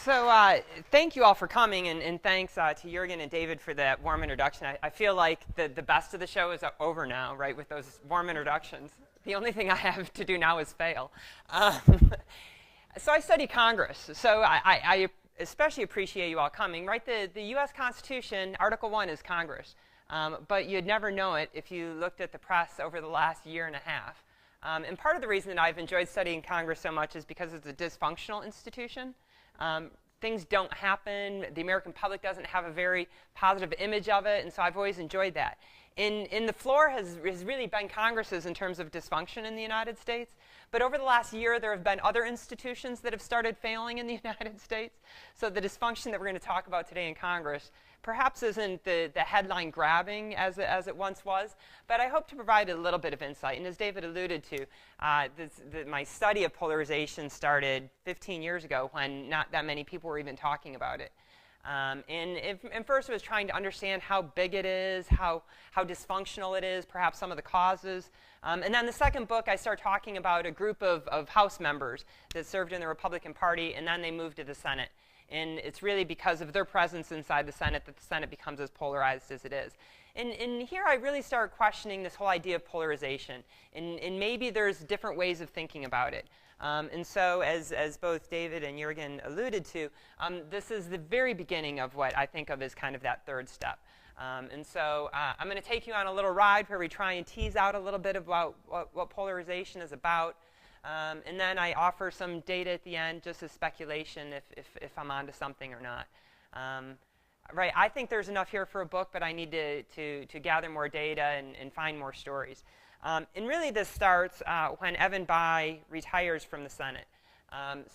Thank you all for coming, and thanks to Jürgen and David for that warm introduction. I feel like the best of the show is over now, right, with those warm introductions. The only thing I have to do now is fail. So I study Congress, so I especially appreciate you all coming, right? The U.S. Constitution, Article 1 is Congress, but you'd never know it if you looked at the press over the last year and a half. And part of the reason that I've enjoyed studying Congress so much is because it's a dysfunctional institution. Things don't happen. The American public doesn't have a very positive image of it, and so I've always enjoyed that. And the floor has really been Congress's in terms of dysfunction in the United States. But over the last year, there have been other institutions that have started failing in the United States. So the dysfunction that we're going to talk about today in Congress perhaps isn't the headline grabbing as it once was, but I hope to provide a little bit of insight. And as David alluded to, my study of polarization started 15 years ago when not that many people were even talking about it. And first it was trying to understand how big it is, how dysfunctional it is, perhaps some of the causes. And then the second book, I start talking about a group of House members that served in the Republican Party, and then they moved to the Senate. And it's really because of their presence inside the Senate that the Senate becomes as polarized as it is. And here I really start questioning this whole idea of polarization. And maybe there's different ways of thinking about it. And so as both David and Jürgen alluded to, this is the very beginning of what I think of as kind of that third step. And so I'm going to take you on a little ride where we try and tease out a little bit about what polarization is about. And then I offer some data at the end, just as speculation if I'm onto something or not. Right, I think there's enough here for a book, but I need to gather more data and find more stories. And really this starts when Evan Bayh retires from the Senate.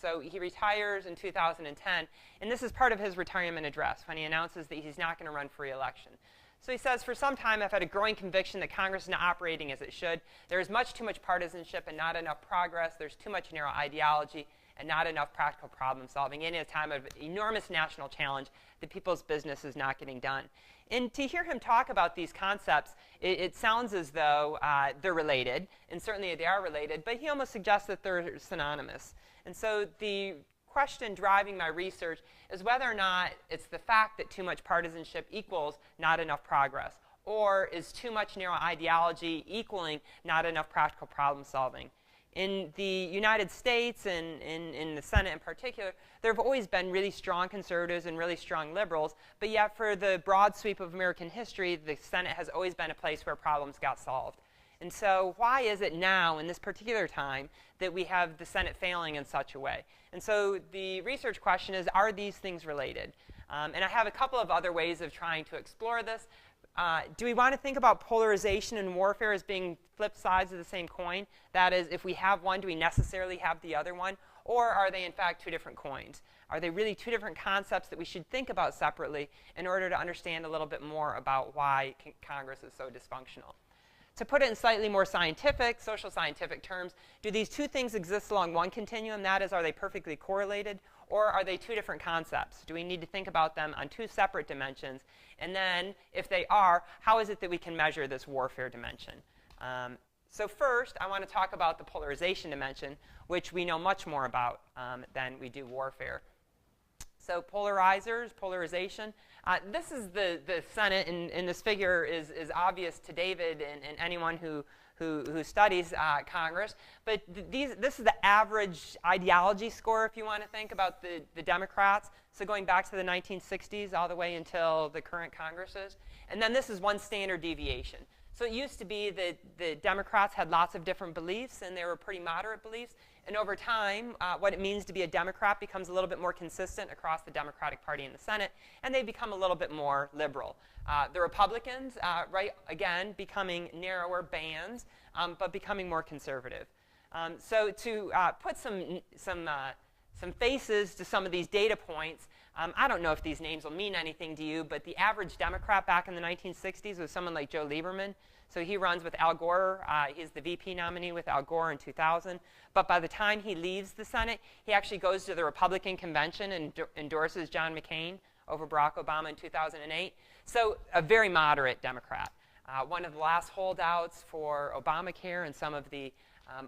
So he retires in 2010, and this is part of his retirement address when he announces that he's not going to run for re-election. So he says, for some time I've had a growing conviction that Congress is not operating as it should. There is too much partisanship and not enough progress. There's too much narrow ideology and not enough practical problem solving. And at a time of enormous national challenge, the people's business is not getting done. And to hear him talk about these concepts, it sounds as though they're related, and certainly they are related, but he almost suggests that they're synonymous. And so the question driving my research is whether or not it's the fact that too much partisanship equals not enough progress, or is too much narrow ideology equaling not enough practical problem solving. In the United States and in the Senate in particular, there have always been really strong conservatives and really strong liberals, but yet for the broad sweep of American history, the Senate has always been a place where problems got solved. And so why is it now, in this particular time, that we have the Senate failing in such a way? And so the research question is, are these things related? And I have a couple of other ways of trying to explore this. Do we want to think about polarization and warfare as being flip sides of the same coin? That is, if we have one, do we necessarily have the other one? Or are they, in fact, two different coins? Are they really two different concepts that we should think about separately in order to understand a little bit more about why Congress is so dysfunctional? To put it in slightly more scientific, social scientific terms, do these two things exist along one continuum? That is, are they perfectly correlated? Or are they two different concepts? Do we need to think about them on two separate dimensions? And then, if they are, how is it that we can measure this warfare dimension? So first, I want to talk about the polarization dimension, which we know much more about than we do warfare. So polarizers, polarization. This is the Senate, and this figure is obvious to David and anyone who studies Congress. But this is the average ideology score, if you want to think about the Democrats. So going back to the 1960s all the way until the current Congresses. And then this is one standard deviation. So it used to be that the Democrats had lots of different beliefs, and they were pretty moderate beliefs. And over time, what it means to be a Democrat becomes a little bit more consistent across the Democratic Party in the Senate, and they become a little bit more liberal. The Republicans, right, again, becoming narrower bands, but becoming more conservative. So to put some faces to some of these data points, I don't know if these names will mean anything to you, but the average Democrat back in the 1960s was someone like Joe Lieberman. So he runs with Al Gore. He's the VP nominee with Al Gore in 2000. But by the time he leaves the Senate, he actually goes to the Republican convention and endorses John McCain over Barack Obama in 2008. So a very moderate Democrat. One of the last holdouts for Obamacare and some of the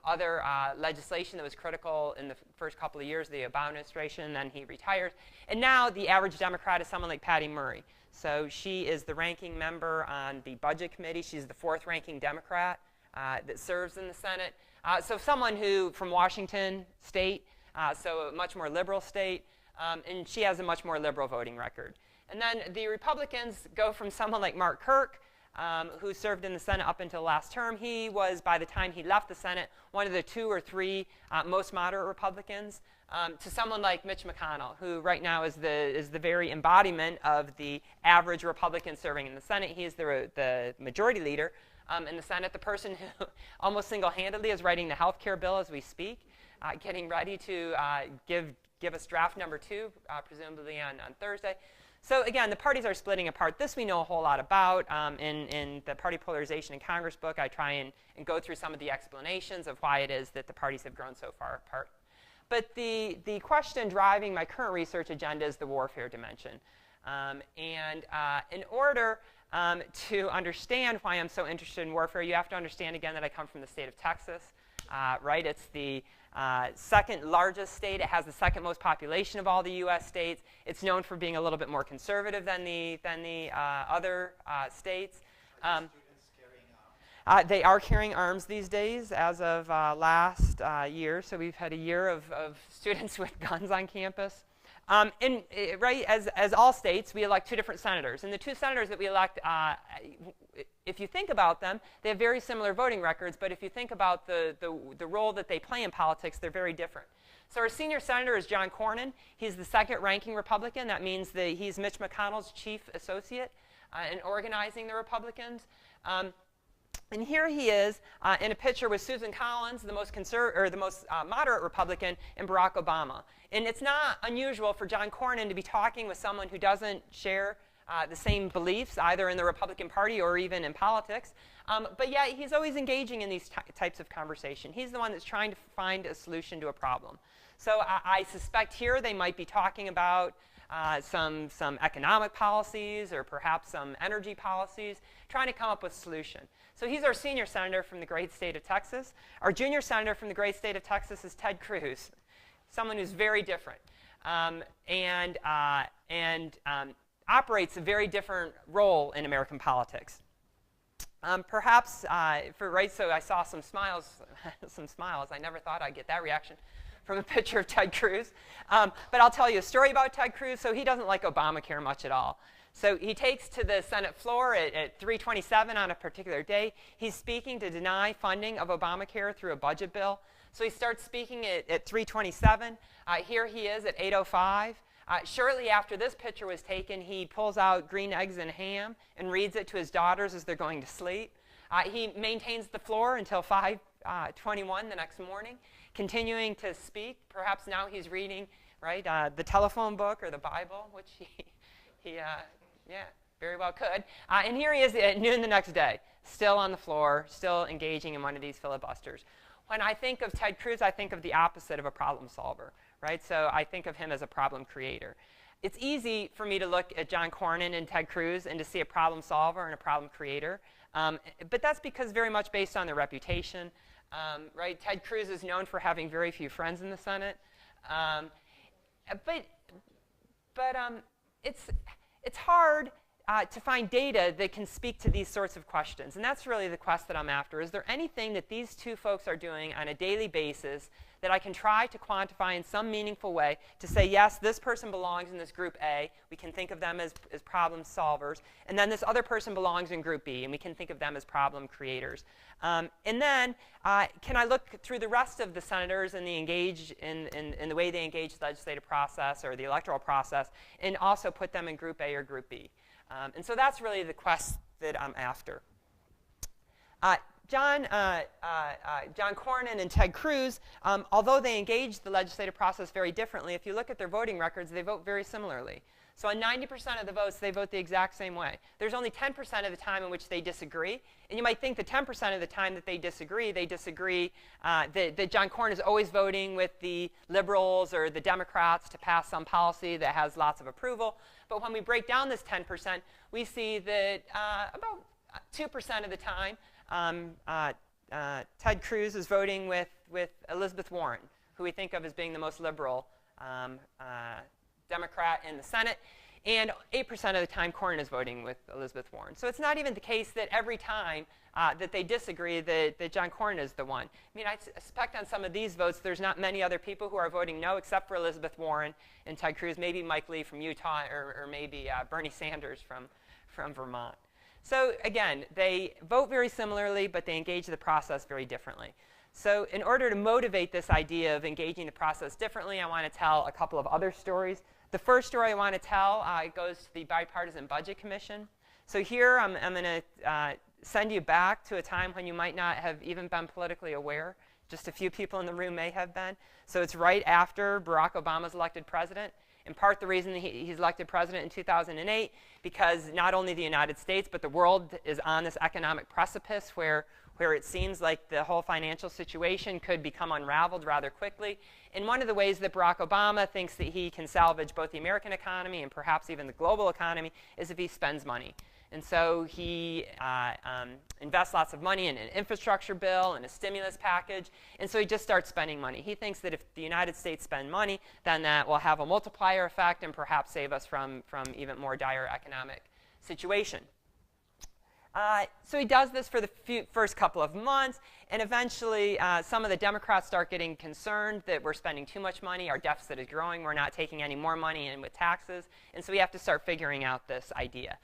Other legislation that was critical in the first couple of years of the Obama administration, then he retired. And now the average Democrat is someone like Patty Murray. So she is the ranking member on the Budget Committee. She's the fourth ranking Democrat that serves in the Senate. So someone who, from Washington State, so a much more liberal state, and she has a much more liberal voting record. And then the Republicans go from someone like Mark Kirk, who served in the Senate up until last term. He was, by the time he left the Senate, one of the 2 or 3 most moderate Republicans, to someone like Mitch McConnell, who right now is the very embodiment of the average Republican serving in the Senate. He is the majority leader in the Senate, the person who almost single-handedly is writing the health care bill as we speak, getting ready to give us draft number 2, presumably on Thursday. So again, the parties are splitting apart. This we know a whole lot about. In the Party Polarization in Congress book, I try and go through some of the explanations of why it is that the parties have grown so far apart. But the question driving my current research agenda is the warfare dimension. In order to understand why I'm so interested in warfare, you have to understand, again, that I come from the state of Texas. Right? It's the second largest state. It has the second most population of all the U.S. states. It's known for being a little bit more conservative than the other states. They are carrying arms these days as of last year. So we've had a year of students with guns on campus. Right, as all states, we elect 2 different senators. And the 2 senators that we elect, if you think about them, they have very similar voting records. But if you think about the role that they play in politics, they're very different. So our senior senator is John Cornyn. He's the second ranking Republican. That means that he's Mitch McConnell's chief associate in organizing the Republicans. And here he is in a picture with Susan Collins, the most moderate Republican, and Barack Obama. And it's not unusual for John Cornyn to be talking with someone who doesn't share the same beliefs, either in the Republican Party or even in politics. But yet he's always engaging in these types of conversation. He's the one that's trying to find a solution to a problem. So I suspect here they might be talking about some economic policies or perhaps some energy policies, trying to come up with a solution. So he's our senior senator from the great state of Texas. Our junior senator from the great state of Texas is Ted Cruz, someone who's very different and operates a very different role in American politics. Perhaps, so I saw some smiles, I never thought I'd get that reaction from a picture of Ted Cruz. But I'll tell you a story about Ted Cruz. So he doesn't like Obamacare much at all. So he takes to the Senate floor at 3:27 on a particular day. He's speaking to deny funding of Obamacare through a budget bill. So he starts speaking at 3:27. Here he is at 8:05. Shortly after this picture was taken, he pulls out green eggs and ham and reads it to his daughters as they're going to sleep. He maintains the floor until 5:21 the next morning, continuing to speak. Perhaps now he's reading, right, the telephone book or the Bible, which he very well could. And here he is at noon the next day, still on the floor, still engaging in one of these filibusters. When I think of Ted Cruz, I think of the opposite of a problem solver, right? So I think of him as a problem creator. It's easy for me to look at John Cornyn and Ted Cruz and to see a problem solver and a problem creator. But that's because very much based on their reputation, right? Ted Cruz is known for having very few friends in the Senate. It's hard to find data that can speak to these sorts of questions. And that's really the quest that I'm after. Is there anything that these 2 folks are doing on a daily basis that I can try to quantify in some meaningful way to say, yes, this person belongs in this group A. We can think of them as problem solvers. And then this other person belongs in group B, and we can think of them as problem creators. And then can I look through the rest of the senators and in the way they engage the legislative process or the electoral process and also put them in group A or group B? And so that's really the quest that I'm after. John Cornyn and Ted Cruz, although they engage the legislative process very differently, if you look at their voting records, they vote very similarly. So on 90% of the votes, they vote the exact same way. There's only 10% of the time in which they disagree. And you might think that 10% of the time that they disagree that John Cornyn is always voting with the liberals or the Democrats to pass some policy that has lots of approval. But when we break down this 10%, we see that about 2% of the time, Ted Cruz is voting with Elizabeth Warren, who we think of as being the most liberal Democrat in the Senate. And 8% of the time, Cornyn is voting with Elizabeth Warren. So it's not even the case that every time that they disagree that John Cornyn is the one. I mean, I suspect on some of these votes, there's not many other people who are voting no except for Elizabeth Warren and Ted Cruz, maybe Mike Lee from Utah, or maybe Bernie Sanders from Vermont. So again, they vote very similarly, but they engage the process very differently. So in order to motivate this idea of engaging the process differently, I want to tell a couple of other stories. The first story I want to tell goes to the Bipartisan Budget Commission. So here I'm going to send you back to a time when you might not have even been politically aware. Just a few people in the room may have been. So it's right after Barack Obama's elected president. In part, the reason he's elected president in 2008, because not only the United States, but the world is on this economic precipice where it seems like the whole financial situation could become unraveled rather quickly. And one of the ways that Barack Obama thinks that he can salvage both the American economy and perhaps even the global economy is if he spends money. And so he invests lots of money in an infrastructure bill and a stimulus package. And so he just starts spending money. He thinks that if the United States spend money, then that will have a multiplier effect and perhaps save us from even more dire economic situation. So he does this for the first couple of months, and eventually some of the Democrats start getting concerned that we're spending too much money, our deficit is growing, we're not taking any more money in with taxes, and so we have to start figuring out this idea.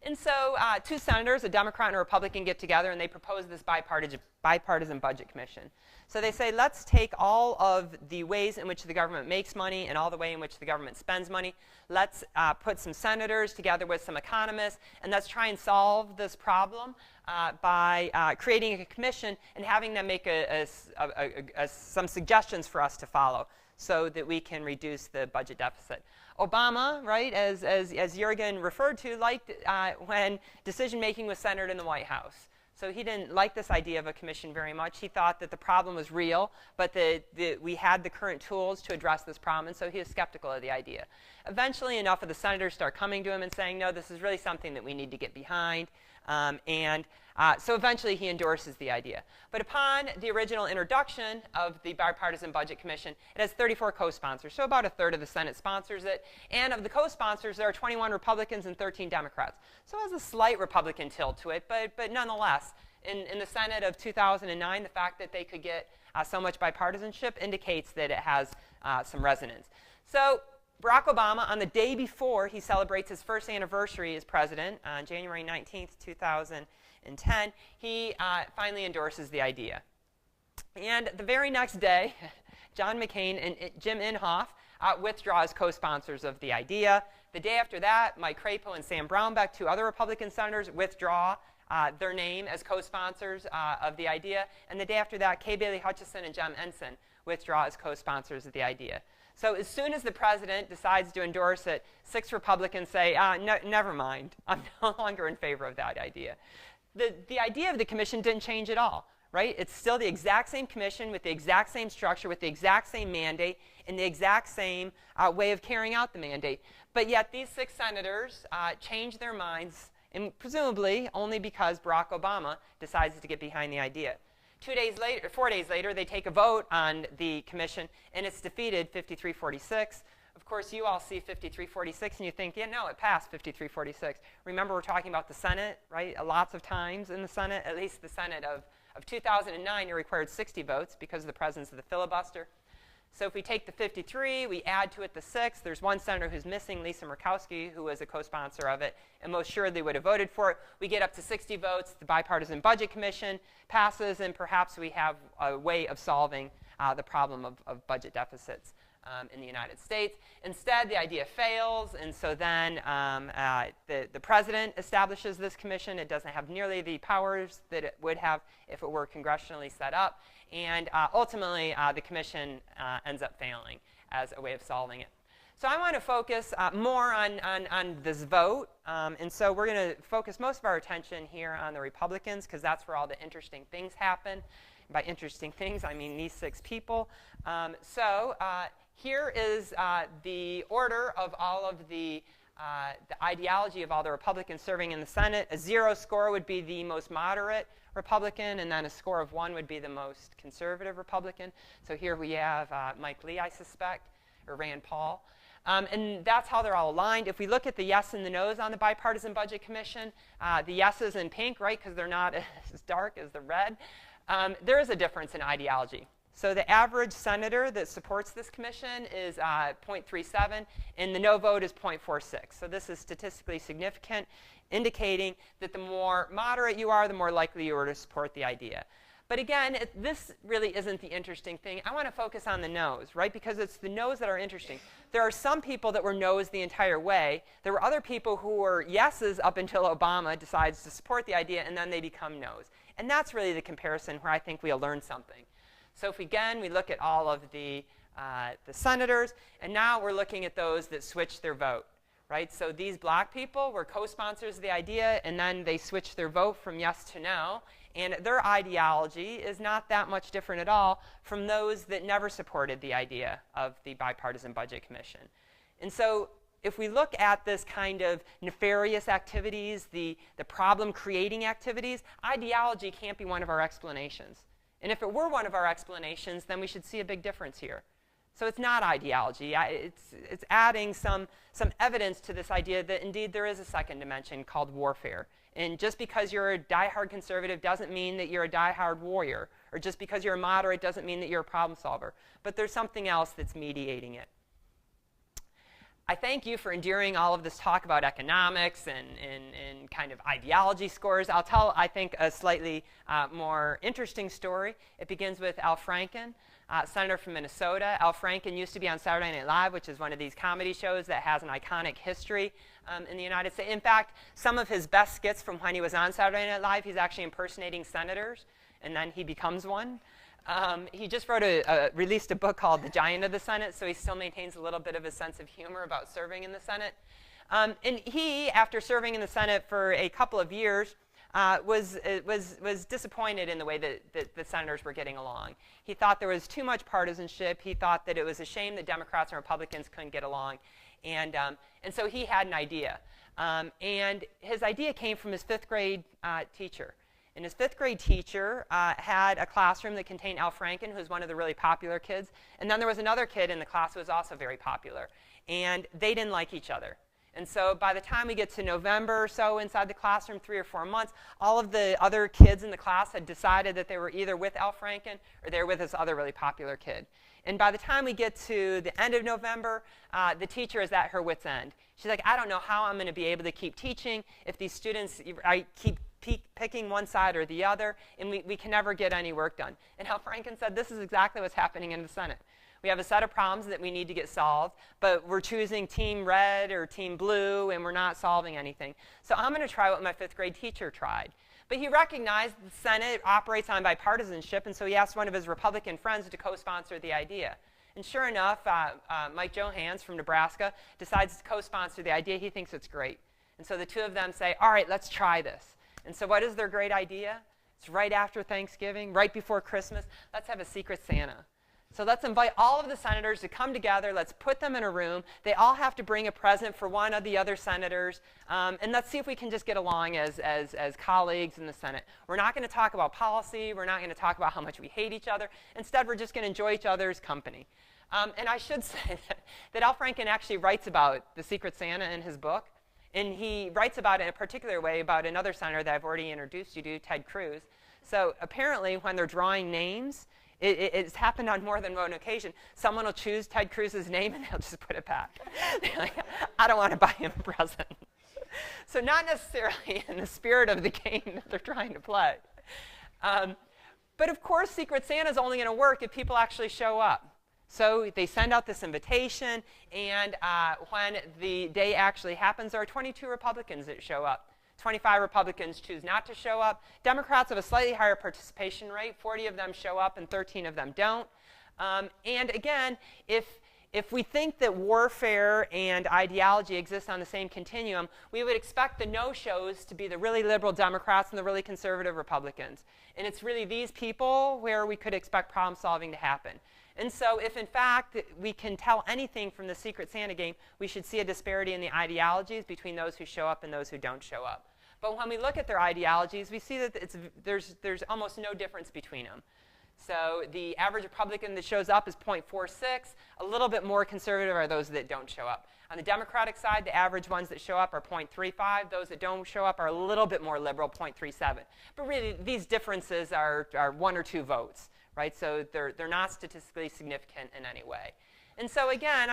And so two senators, a Democrat and a Republican, get together and they propose this bipartisan budget commission. So they say, let's take all of the ways in which the government makes money and all the way in which the government spends money. Let's put some senators together with some economists, and let's try and solve this problem by creating a commission and having them make some suggestions for us to follow so that we can reduce the budget deficit. Obama, right, as Jürgen referred to, liked when decision-making was centered in the White House. So he didn't like this idea of a commission very much. He thought that the problem was real, but that we had the current tools to address this problem, and so he was skeptical of the idea. Eventually, enough of the senators start coming to him and saying, no, this is really something that we need to get behind. So eventually he endorses the idea. But upon the original introduction of the Bipartisan Budget Commission, it has 34 co-sponsors, so about a third of the Senate sponsors it. And of the co-sponsors, there are 21 Republicans and 13 Democrats. So it has a slight Republican tilt to it, but nonetheless, in the Senate of 2009, the fact that they could get so much bipartisanship indicates that it has some resonance. So Barack Obama, on the day before he celebrates his first anniversary as president, on January 19th, 2010, he finally endorses the idea. And the very next day, John McCain and Jim Inhofe withdraw as co-sponsors of the idea. The day after that, Mike Crapo and Sam Brownback, two other Republican senators, withdraw their name as co-sponsors of the idea. And the day after that, Kay Bailey Hutchison and Jem Ensign withdraw as co-sponsors of the idea. So as soon as the president decides to endorse it, 6 Republicans say, no, never mind. I'm no longer in favor of that idea. The idea of the commission didn't change at all, right? It's still the exact same commission with the exact same structure, with the exact same mandate, and the exact same way of carrying out the mandate. But yet these 6 senators changed their minds, and presumably only because Barack Obama decides to get behind the idea. 4 days later, they take a vote on the commission, and it's defeated 53-46. Of course, you all see 53-46, and you think, yeah, no, it passed 53-46. Remember, we're talking about the Senate, right? Lots of times in the Senate, at least the Senate of 2009, it required 60 votes because of the presence of the filibuster. So if we take the 53, we add to it the 6. There's one senator who's missing, Lisa Murkowski, who was a co-sponsor of it, and most assuredly would have voted for it. We get up to 60 votes. The Bipartisan Budget Commission passes, and perhaps we have a way of solving the problem of budget deficits in the United States. Instead, the idea fails, and so then the president establishes this commission. It doesn't have nearly the powers that it would have if it were congressionally set up. And ultimately, the commission ends up failing as a way of solving it. So I want to focus more on this vote. And so we're going to focus most of our attention here on the Republicans, because that's where all the interesting things happen. By interesting things, I mean these 6 people. Here is the order of all of the the ideology of all the Republicans serving in the Senate. A 0 score would be the most moderate Republican, and then a score of 1 would be the most conservative Republican. So here we have Mike Lee, I suspect, or Rand Paul. And that's how they're all aligned. If we look at the yes and the no's on the Bipartisan Budget Commission, the yeses in pink, right, because they're not as dark as the red, there is a difference in ideology. So the average senator that supports this commission is 0.37, and the no vote is 0.46. So this is statistically significant, indicating that the more moderate you are, the more likely you are to support the idea. But again, this really isn't the interesting thing. I want to focus on the no's, right? Because it's the no's that are interesting. There are some people that were no's the entire way. There were other people who were yeses up until Obama decides to support the idea, and then they become no's. And that's really the comparison where I think we'll learn something. So if again, we look at all of the senators, and now we're looking at those that switched their vote, right? So these black people were co-sponsors of the idea, and then they switched their vote from yes to no. And their ideology is not that much different at all from those that never supported the idea of the Bipartisan Budget Commission. And so if we look at this kind of nefarious activities, the problem-creating activities, ideology can't be one of our explanations. And if it were one of our explanations, then we should see a big difference here. So it's not ideology. It's adding some evidence to this idea that indeed there is a second dimension called warfare. And just because you're a diehard conservative doesn't mean that you're a diehard warrior. Or just because you're a moderate doesn't mean that you're a problem solver. But there's something else that's mediating it. I thank you for enduring all of this talk about economics and kind of ideology scores. I'll tell, I think, a slightly more interesting story. It begins with Al Franken, senator from Minnesota. Al Franken used to be on Saturday Night Live, which is one of these comedy shows that has an iconic history in the United States. In fact, some of his best skits from when he was on Saturday Night Live, he's actually impersonating senators, and then he becomes one. He just released a book called The Giant of the Senate, so he still maintains a little bit of a sense of humor about serving in the Senate. And he, after serving in the Senate for a couple of years, was disappointed in the way that the senators were getting along. He thought there was too much partisanship. He thought that it was a shame that Democrats and Republicans couldn't get along. And so he had an idea. And his idea came from his 5th grade teacher. And his 5th grade teacher had a classroom that contained Al Franken, who was one of the really popular kids. And then there was another kid in the class who was also very popular. And they didn't like each other. And so by the time we get to November or so inside the classroom, 3 or 4 months, all of the other kids in the class had decided that they were either with Al Franken or they were with this other really popular kid. And by the time we get to the end of November, the teacher is at her wit's end. She's like, I don't know how I'm going to be able to keep teaching if these students, I keep picking one side or the other, and we can never get any work done. And Al Franken said, this is exactly what's happening in the Senate. We have a set of problems that we need to get solved, but we're choosing team red or team blue, and we're not solving anything. So I'm going to try what my 5th grade teacher tried. But he recognized the Senate operates on bipartisanship, and so he asked one of his Republican friends to co-sponsor the idea. And sure enough, Mike Johans from Nebraska decides to co-sponsor the idea. He thinks it's great. And so the two of them say, all right, let's try this. And so what is their great idea? It's right after Thanksgiving, right before Christmas. Let's have a secret Santa. So let's invite all of the senators to come together. Let's put them in a room. They all have to bring a present for one of the other senators. And let's see if we can just get along as colleagues in the Senate. We're not going to talk about policy. We're not going to talk about how much we hate each other. Instead, we're just going to enjoy each other's company. And I should say that Al Franken actually writes about the Secret Santa in his book. And he writes about it in a particular way about another senator that I've already introduced you to, Ted Cruz. So apparently, when they're drawing names, it's happened on more than one occasion. Someone will choose Ted Cruz's name, and they'll just put it back. They're like, I don't want to buy him a present. So not necessarily in the spirit of the game that they're trying to play. But of course, Secret Santa is only going to work if people actually show up. So they send out this invitation, and when the day actually happens, there are 22 Republicans that show up. 25 Republicans choose not to show up. Democrats have a slightly higher participation rate. 40 of them show up, and 13 of them don't. And again, if we think that warfare and ideology exist on the same continuum, we would expect the no-shows to be the really liberal Democrats and the really conservative Republicans. And it's really these people where we could expect problem solving to happen. And so if, in fact, we can tell anything from the Secret Santa game, we should see a disparity in the ideologies between those who show up and those who don't show up. But when we look at their ideologies, we see that there's almost no difference between them. So the average Republican that shows up is 0.46. A little bit more conservative are those that don't show up. On the Democratic side, the average ones that show up are 0.35. Those that don't show up are a little bit more liberal, 0.37. But really, these differences are 1 or 2 votes, right? So they're not statistically significant in any way. And so again,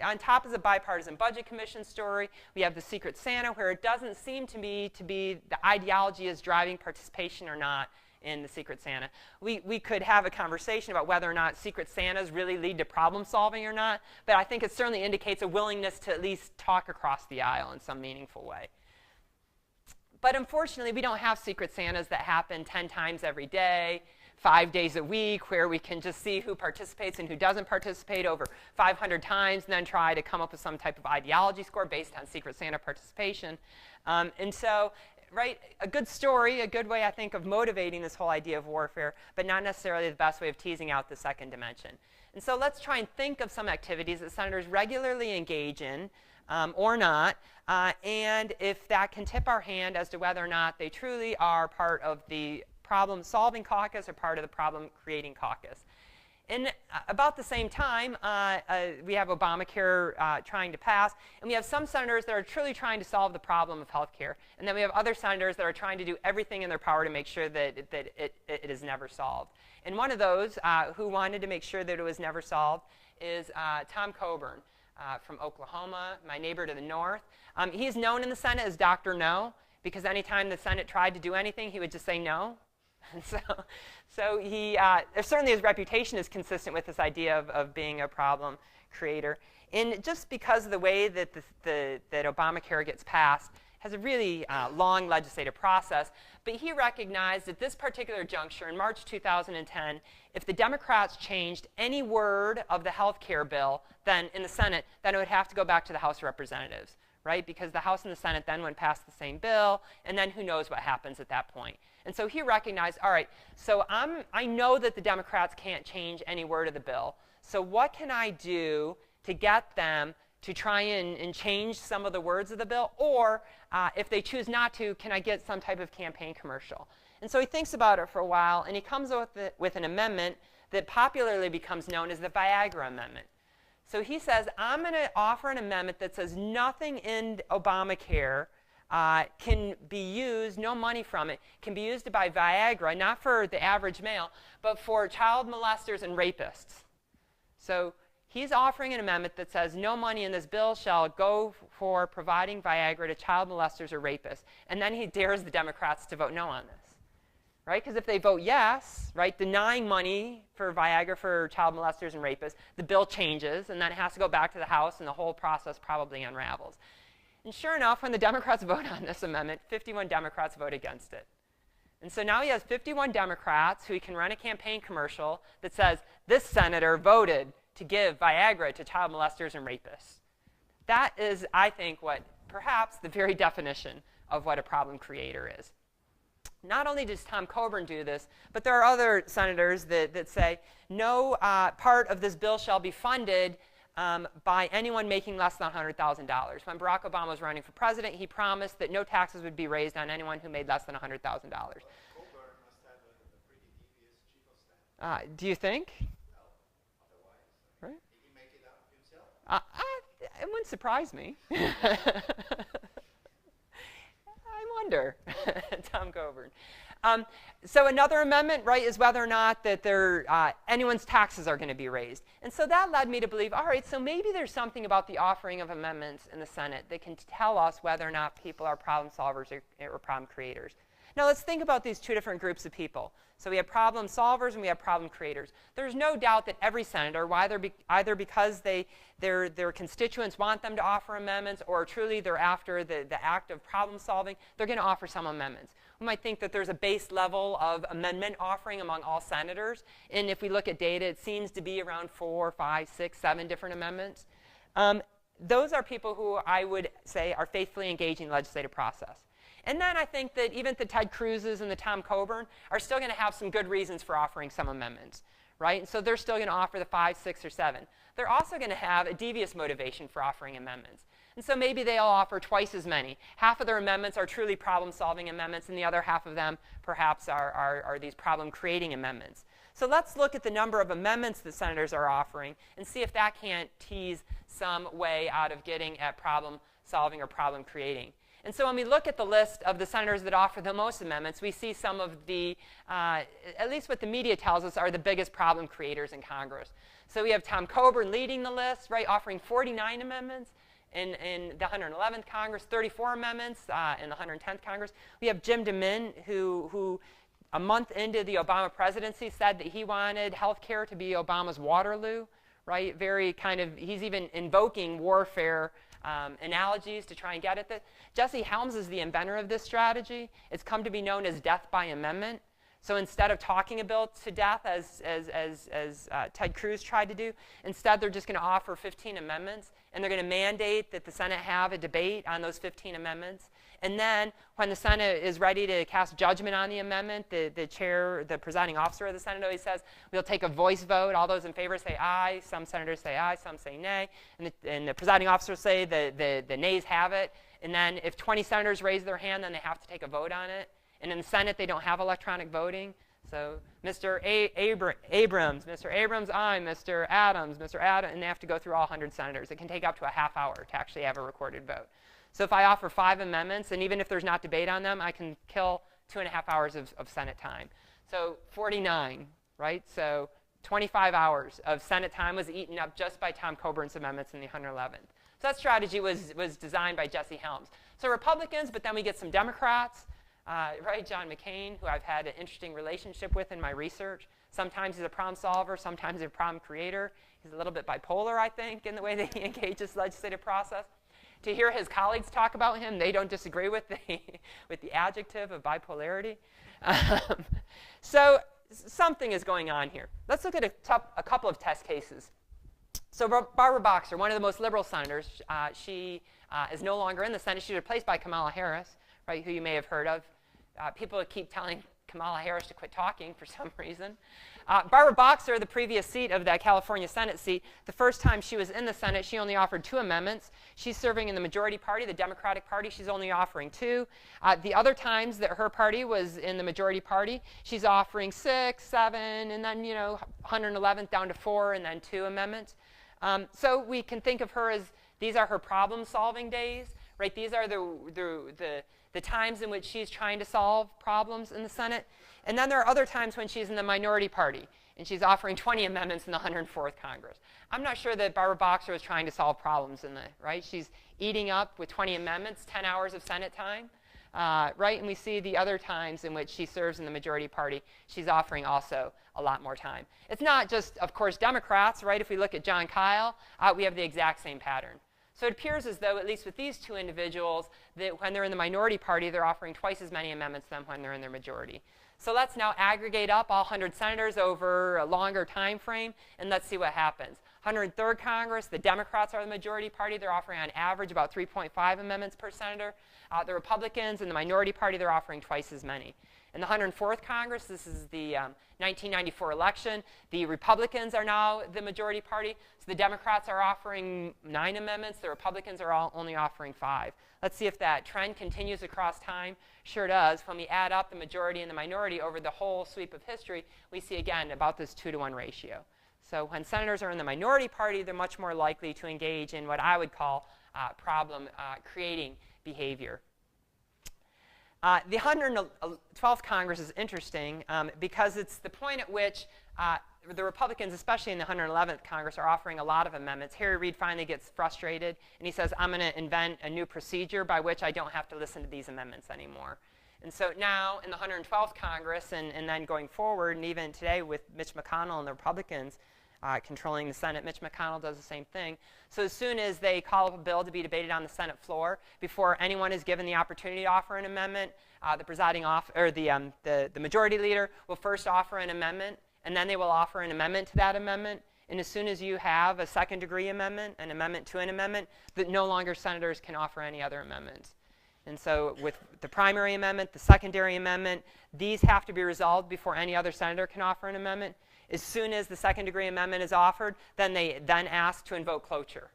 on top of the Bipartisan Budget Commission story, we have the Secret Santa, where it doesn't seem to me to be the ideology is driving participation or not in the Secret Santa. We could have a conversation about whether or not Secret Santas really lead to problem solving or not, but I think it certainly indicates a willingness to at least talk across the aisle in some meaningful way. But unfortunately, we don't have Secret Santas that happen 10 times every day, 5 days a week, where we can just see who participates and who doesn't participate over 500 times and then try to come up with some type of ideology score based on Secret Santa participation. And so, right, a good story, a good way, I think, of motivating this whole idea of warfare, but not necessarily the best way of teasing out the second dimension. And so let's try and think of some activities that senators regularly engage in, or not, and if that can tip our hand as to whether or not they truly are part of the problem-solving caucus or part of the problem-creating caucus. In about the same time, we have Obamacare trying to pass, and we have some senators that are truly trying to solve the problem of health care, and then we have other senators that are trying to do everything in their power to make sure that it is never solved. And one of those who wanted to make sure that it was never solved is Tom Coburn from Oklahoma, my neighbor to the north. He's known in the Senate as Dr. No, because anytime the Senate tried to do anything, he would just say no. So he, certainly his reputation is consistent with this idea of being a problem creator. And just because of the way that that Obamacare gets passed has a really long legislative process, but he recognized at this particular juncture in March 2010, if the Democrats changed any word of the health care bill then in the Senate, then it would have to go back to the House of Representatives, right? Because the House and the Senate then went past the same bill, and then who knows what happens at that point. And so he recognized, all right, so I know that the Democrats can't change any word of the bill, so what can I do to get them to try and change some of the words of the bill? Or if they choose not to, can I get some type of campaign commercial? And so he thinks about it for a while, and he comes up with an amendment that popularly becomes known as the Viagra Amendment. So he says, I'm going to offer an amendment that says nothing in Obamacare can be used, no money from it, can be used to buy Viagra, not for the average male, but for child molesters and rapists. So he's offering an amendment that says no money in this bill shall go for providing Viagra to child molesters or rapists. And then he dares the Democrats to vote no on this. Right? Because if they vote yes, right, denying money for Viagra for child molesters and rapists, the bill changes, and then it has to go back to the House, and the whole process probably unravels. And sure enough, when the Democrats vote on this amendment, 51 Democrats vote against it. And so now he has 51 Democrats who he can run a campaign commercial that says, this senator voted to give Viagra to child molesters and rapists. That is, I think, what perhaps the very definition of what a problem creator is. Not only does Tom Coburn do this, but there are other senators that say no part of this bill shall be funded by anyone making less than $100,000. When Barack Obama was running for president, he promised that no taxes would be raised on anyone who made less than $100,000. Coburn must have a pretty devious chief of staff. Do you think? Well, otherwise, right? Did he make it up himself? It wouldn't surprise me. I wonder, Tom Coburn. So another amendment, right, is whether or not that anyone's taxes are going to be raised. And so that led me to believe, all right, so maybe there's something about the offering of amendments in the Senate that can tell us whether or not people are problem solvers or problem creators. Now let's think about these two different groups of people. So we have problem solvers and we have problem creators. There's no doubt that every senator, either because their constituents want them to offer amendments or truly they're after the act of problem solving, they're going to offer some amendments. We might think that there's a base level of amendment offering among all senators. And if we look at data, it seems to be around 4, 5, 6, 7 different amendments. Those are people who I would say are faithfully engaging the legislative process. And then I think that even the Ted Cruz's and the Tom Coburn are still going to have some good reasons for offering some amendments, right? And so they're still going to offer the 5, 6, or 7. They're also going to have a devious motivation for offering amendments. And so maybe they'll offer twice as many. Half of their amendments are truly problem-solving amendments, and the other half of them perhaps are these problem-creating amendments. So let's look at the number of amendments that senators are offering and see if that can't tease some way out of getting at problem-solving or problem-creating. And so when we look at the list of the senators that offer the most amendments, we see some of the, at least what the media tells us, are the biggest problem creators in Congress. So we have Tom Coburn leading the list, right, offering 49 amendments in the 111th Congress, 34 amendments in the 110th Congress. We have Jim DeMint, who a month into the Obama presidency said that he wanted health care to be Obama's Waterloo, right? Very kind of, he's even invoking warfare analogies to try and get at this. Jesse Helms is the inventor of this strategy. It's come to be known as death by amendment. So instead of talking a bill to death, as Ted Cruz tried to do, instead they're just going to offer 15 amendments, and they're going to mandate that the Senate have a debate on those 15 amendments. And then when the Senate is ready to cast judgment on the amendment, the chair, the presiding officer of the Senate always says, we'll take a voice vote. All those in favor say aye. Some senators say aye. Some say nay. And the presiding officer say the nays have it. And then if 20 senators raise their hand, then they have to take a vote on it. And in the Senate, they don't have electronic voting. So Mr. Abrams, aye. Mr. Adams, and they have to go through all 100 senators. It can take up to a half hour to actually have a recorded vote. So if I offer 5 amendments, and even if there's not debate on them, I can kill 2.5 hours of Senate time. So 49, right? So 25 hours of Senate time was eaten up just by Tom Coburn's amendments in the 111th. So that strategy was designed by Jesse Helms. So Republicans, but then we get some Democrats. Right, John McCain, who I've had an interesting relationship with in my research. Sometimes he's a problem solver, sometimes he's a problem creator. He's a little bit bipolar, I think, in the way that he engages the legislative process. To hear his colleagues talk about him, they don't disagree with the adjective of bipolarity. So something is going on here. Let's look at a couple of test cases. So Barbara Boxer, one of the most liberal senators, she is no longer in the Senate. She's replaced by Kamala Harris, right, who you may have heard of. People keep telling Kamala Harris to quit talking for some reason. Barbara Boxer, the previous seat of that California Senate seat, the first time she was in the Senate, she only offered 2 amendments. She's serving in the majority party, the Democratic Party. She's only offering 2. The other times that her party was in the majority party, she's offering 6, 7, and then, 111th down to 4, and then 2 amendments. So we can think of her as these are her problem-solving days, right? These are the times in which she's trying to solve problems in the Senate. And then there are other times when she's in the minority party, and she's offering 20 amendments in the 104th Congress. I'm not sure that Barbara Boxer was trying to solve problems in the, right? She's eating up with 20 amendments, 10 hours of Senate time, right? And we see the other times in which she serves in the majority party, she's offering also a lot more time. It's not just, of course, Democrats, right? If we look at John Kyle, we have the exact same pattern. So it appears as though, at least with these 2 individuals, that when they're in the minority party, they're offering twice as many amendments than when they're in their majority. So let's now aggregate up all 100 senators over a longer time frame, and let's see what happens. 103rd Congress, the Democrats are the majority party. They're offering on average about 3.5 amendments per senator. The Republicans in the minority party, they're offering twice as many. In the 104th Congress, this is the 1994 election, the Republicans are now the majority party. So the Democrats are offering 9 amendments. The Republicans are only offering 5. Let's see if that trend continues across time. Sure does. When we add up the majority and the minority over the whole sweep of history, we see, again, about this 2-to-1 ratio. So when senators are in the minority party, they're much more likely to engage in what I would call problem-creating behavior. The 112th Congress is interesting because it's the point at which the Republicans, especially in the 111th Congress, are offering a lot of amendments. Harry Reid finally gets frustrated, and he says, I'm going to invent a new procedure by which I don't have to listen to these amendments anymore. And so now in the 112th Congress, and then going forward, and even today with Mitch McConnell and the Republicans controlling the Senate, Mitch McConnell does the same thing. So as soon as they call up a bill to be debated on the Senate floor, before anyone is given the opportunity to offer an amendment, the presiding or the majority leader will first offer an amendment, and then they will offer an amendment to that amendment. And as soon as you have a second-degree amendment, an amendment to an amendment, that no longer senators can offer any other amendments. And so with the primary amendment, the secondary amendment, these have to be resolved before any other senator can offer an amendment. As soon as the second-degree amendment is offered, then they then ask to invoke cloture.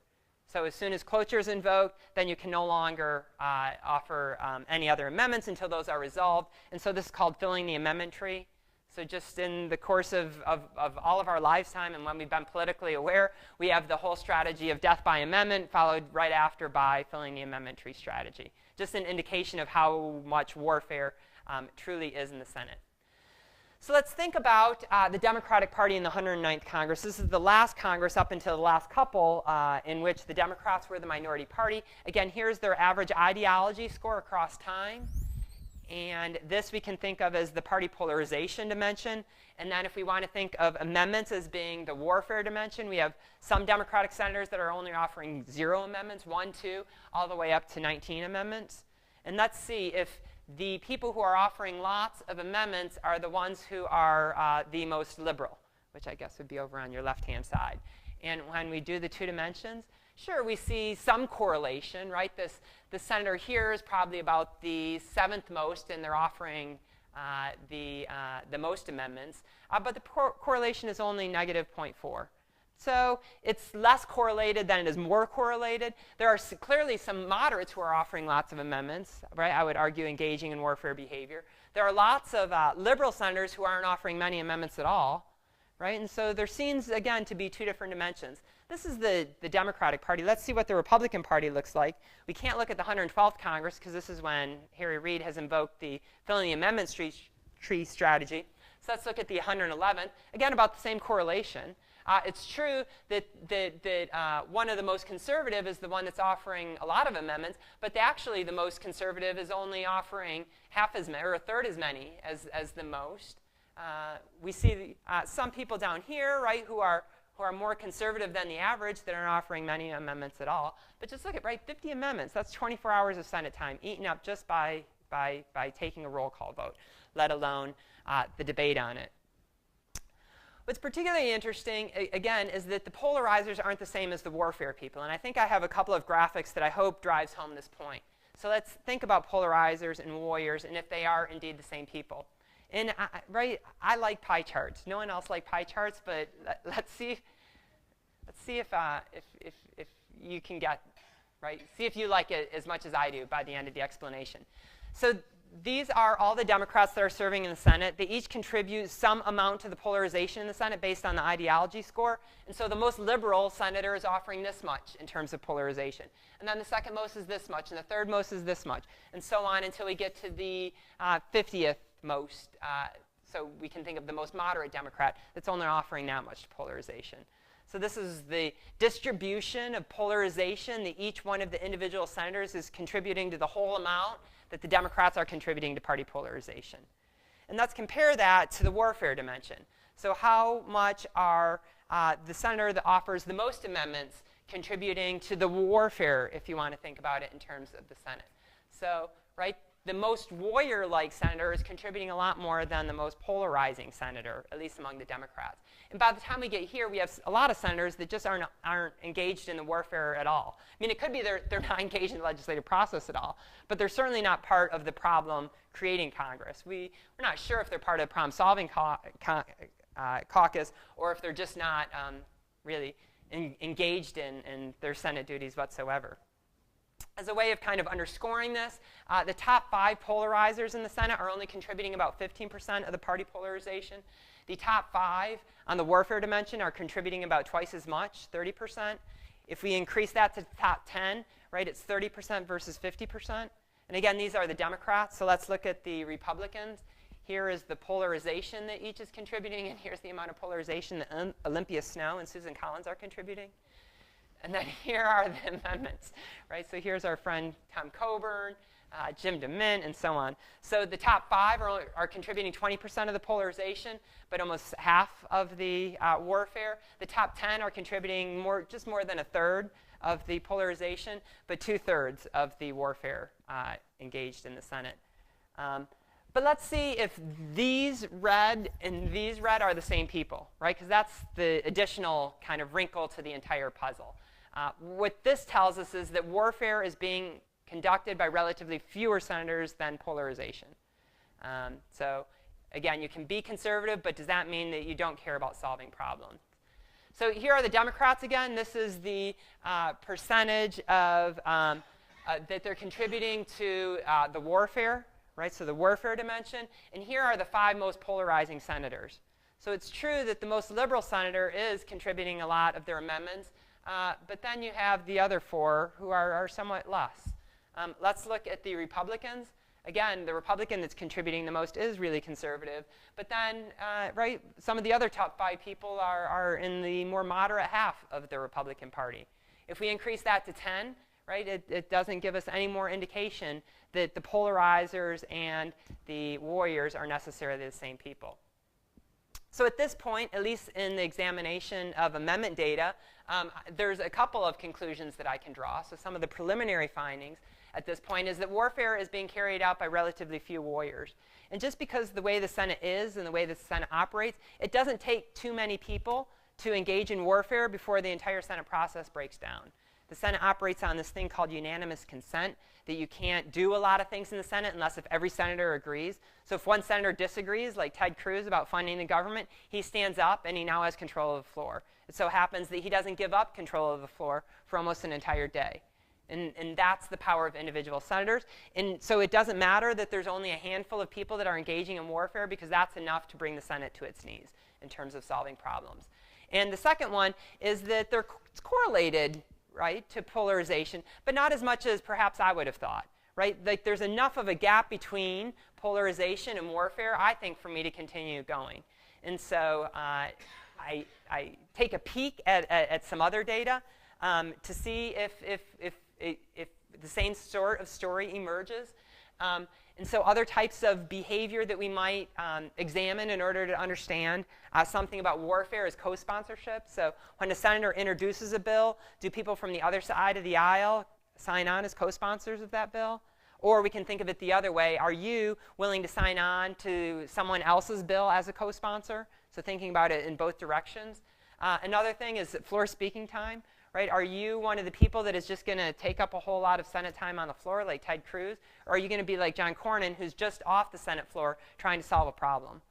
So as soon as cloture is invoked, then you can no longer offer any other amendments until those are resolved. And so this is called filling the amendment tree. So just in the course of all of our lifetime and when we've been politically aware, we have the whole strategy of death by amendment followed right after by filling the amendment tree strategy. Just an indication of how much warfare truly is in the Senate. So let's think about the Democratic Party in the 109th Congress. This is the last Congress up until the last couple in which the Democrats were the minority party. Again, here's their average ideology score across time. And this we can think of as the party polarization dimension. And then if we want to think of amendments as being the warfare dimension, we have some Democratic senators that are only offering 0 amendments, 1, 2, all the way up to 19 amendments. And let's see if the people who are offering lots of amendments are the ones who are the most liberal, which I guess would be over on your left-hand side. And when we do the 2 dimensions, sure, we see some correlation, right? The senator here is probably about the 7th most, and they're offering the most amendments. But the correlation is only negative 0.4. So it's less correlated than it is more correlated. There are clearly some moderates who are offering lots of amendments, right? I would argue engaging in warfare behavior. There are lots of liberal senators who aren't offering many amendments at all, right? And so there seems, again, to be 2 different dimensions. This is the Democratic Party. Let's see what the Republican Party looks like. We can't look at the 112th Congress because this is when Harry Reid has invoked the filling the amendment tree strategy. So let's look at the 111th. Again, about the same correlation. It's true that one of the most conservative is the one that's offering a lot of amendments, but actually the most conservative is only offering half as many, or a third as many as the most. We see some people down here, right, who are more conservative than the average that aren't offering many amendments at all. But just look at, right, 50 amendments. That's 24 hours of Senate time eaten up just by taking a roll call vote, let alone the debate on it. What's particularly interesting, again, is that the polarizers aren't the same as the warfare people. And I think I have a couple of graphics that I hope drives home this point. So let's think about polarizers and warriors and if they are indeed the same people. And I like pie charts. No one else likes pie charts, but let's see if you can get, right? See if you like it as much as I do by the end of the explanation. So these are all the Democrats that are serving in the Senate. They each contribute some amount to the polarization in the Senate based on the ideology score. And so the most liberal senator is offering this much in terms of polarization. And then the second most is this much, and the third most is this much, and so on until we get to the 50th most. So we can think of the most moderate Democrat that's only offering that much polarization. So this is the distribution of polarization that each one of the individual senators is contributing to the whole amount that the Democrats are contributing to party polarization. And let's compare that to the warfare dimension. So how much are the senator that offers the most amendments contributing to the warfare, if you want to think about it in terms of the Senate? So, right, the most warrior-like senator is contributing a lot more than the most polarizing senator, at least among the Democrats. And by the time we get here, we have a lot of senators that just aren't engaged in the warfare at all. I mean, it could be they're not engaged in the legislative process at all, but they're certainly not part of the problem creating Congress. We're not sure if they're part of the problem-solving caucus or if they're just not really engaged in their Senate duties whatsoever. As a way of kind of underscoring this, the top 5 polarizers in the Senate are only contributing about 15% of the party polarization. The top 5 on the warfare dimension are contributing about twice as much, 30%. If we increase that to the top 10, right, it's 30% versus 50%. And again, these are the Democrats, so let's look at the Republicans. Here is the polarization that each is contributing, and here's the amount of polarization that Olympia Snowe and Susan Collins are contributing. And then here are the amendments, right? So here's our friend Tom Coburn, Jim DeMint, and so on. So the top 5 are contributing 20% of the polarization, but almost half of the warfare. The top 10 are contributing just more than a third of the polarization, but 2/3 of the warfare engaged in the Senate. But let's see if these red and these red are the same people, right? Because that's the additional kind of wrinkle to the entire puzzle. What this tells us is that warfare is being conducted by relatively fewer senators than polarization. So again, you can be conservative, but does that mean that you don't care about solving problems? So here are the Democrats again. This is the percentage of that they're contributing to the warfare, right? So the warfare dimension. And here are the 5 most polarizing senators. So it's true that the most liberal senator is contributing a lot of their amendments, but then you have the other 4 who are somewhat less. Let's look at the Republicans. Again, the Republican that's contributing the most is really conservative. But then, right, some of the other top 5 people are in the more moderate half of the Republican Party. If we increase that to 10, right, it doesn't give us any more indication that the polarizers and the warriors are necessarily the same people. So at this point, at least in the examination of amendment data, there's a couple of conclusions that I can draw. So some of the preliminary findings at this point is that warfare is being carried out by relatively few warriors. And just because the way the Senate is and the way the Senate operates, it doesn't take too many people to engage in warfare before the entire Senate process breaks down. The Senate operates on this thing called unanimous consent, that you can't do a lot of things in the Senate unless if every senator agrees. So if one senator disagrees, like Ted Cruz, about funding the government, he stands up and he now has control of the floor. It so happens that he doesn't give up control of the floor for almost an entire day. And that's the power of individual senators. And so it doesn't matter that there's only a handful of people that are engaging in warfare, because that's enough to bring the Senate to its knees in terms of solving problems. And the second one is that it's correlated, right, to polarization, but not as much as perhaps I would have thought, right? Like there's enough of a gap between polarization and warfare, I think, for me to continue going. And so I take a peek at some other data to see if the same sort of story emerges. And so other types of behavior that we might examine in order to understand something about warfare is co-sponsorship. So when a senator introduces a bill, do people from the other side of the aisle sign on as co-sponsors of that bill? Or we can think of it the other way. Are you willing to sign on to someone else's bill as a co-sponsor? So thinking about it in both directions. Another thing is floor speaking time. Right? Are you one of the people that is just going to take up a whole lot of Senate time on the floor like Ted Cruz? Or are you going to be like John Cornyn, who's just off the Senate floor trying to solve a problem?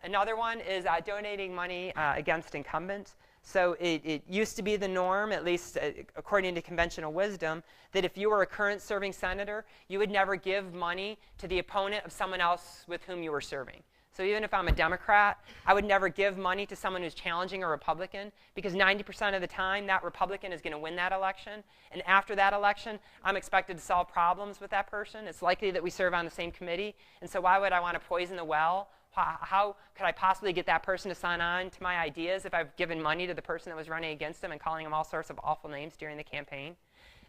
Another one is donating money against incumbents. So it used to be the norm, at least according to conventional wisdom, that if you were a current serving senator, you would never give money to the opponent of someone else with whom you were serving. So even if I'm a Democrat, I would never give money to someone who's challenging a Republican, because 90% of the time that Republican is going to win that election. And after that election, I'm expected to solve problems with that person. It's likely that we serve on the same committee. And so why would I want to poison the well? How could I possibly get that person to sign on to my ideas if I've given money to the person that was running against him and calling him all sorts of awful names during the campaign?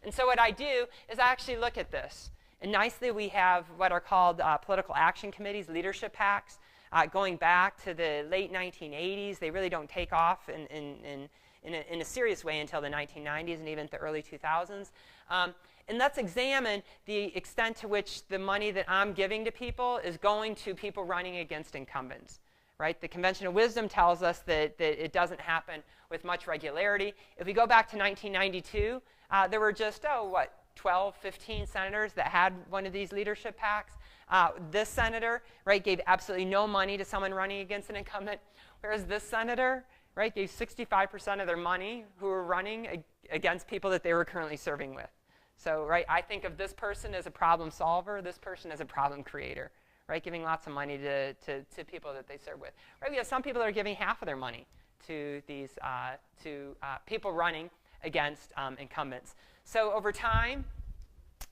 And so what I do is I actually look at this. And nicely, we have what are called political action committees, leadership PACs. Going back to the late 1980s, they really don't take off in a serious way until the 1990s and even the early 2000s. And let's examine the extent to which the money that I'm giving to people is going to people running against incumbents. Right? The conventional wisdom tells us that it doesn't happen with much regularity. If we go back to 1992, there were just, 12, 15 senators that had one of these leadership PACs. This senator, right, gave absolutely no money to someone running against an incumbent, whereas this senator, right, gave 65% of their money who were running against people that they were currently serving with. So, right, I think of this person as a problem solver, this person as a problem creator, right, giving lots of money to people that they serve with. Right, we have some people that are giving half of their money to these people running against incumbents. So over time,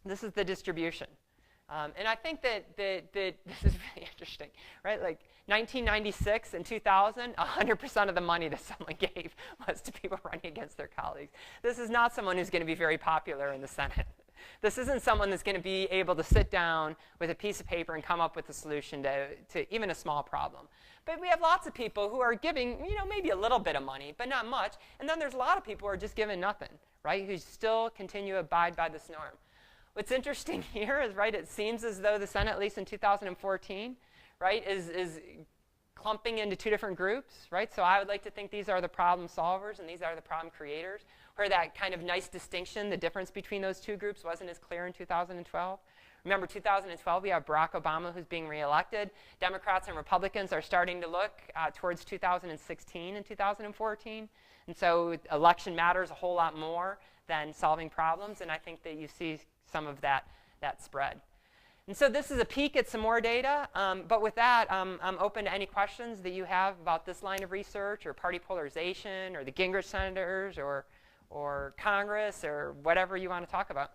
this is the distribution. And I think that this is really interesting, right? Like 1996 and 2000, 100% of the money that someone gave was to people running against their colleagues. This is not someone who's going to be very popular in the Senate. This isn't someone that's going to be able to sit down with a piece of paper and come up with a solution to even a small problem. But we have lots of people who are giving, maybe a little bit of money, but not much. And then there's a lot of people who are just giving nothing, right, who still continue to abide by this norm. What's interesting here is, right, it seems as though the Senate, at least in 2014, right, is clumping into two different groups, right? So I would like to think these are the problem solvers and these are the problem creators. where that kind of nice distinction, the difference between those two groups wasn't as clear in 2012. Remember, 2012, we have Barack Obama who's being reelected. Democrats and Republicans are starting to look towards 2016 and 2014. And so election matters a whole lot more than solving problems. And I think that you see some of that spread. And so this is a peek at some more data. But with that, I'm open to any questions that you have about this line of research or party polarization or the Gingrich senators or Congress or whatever you want to talk about.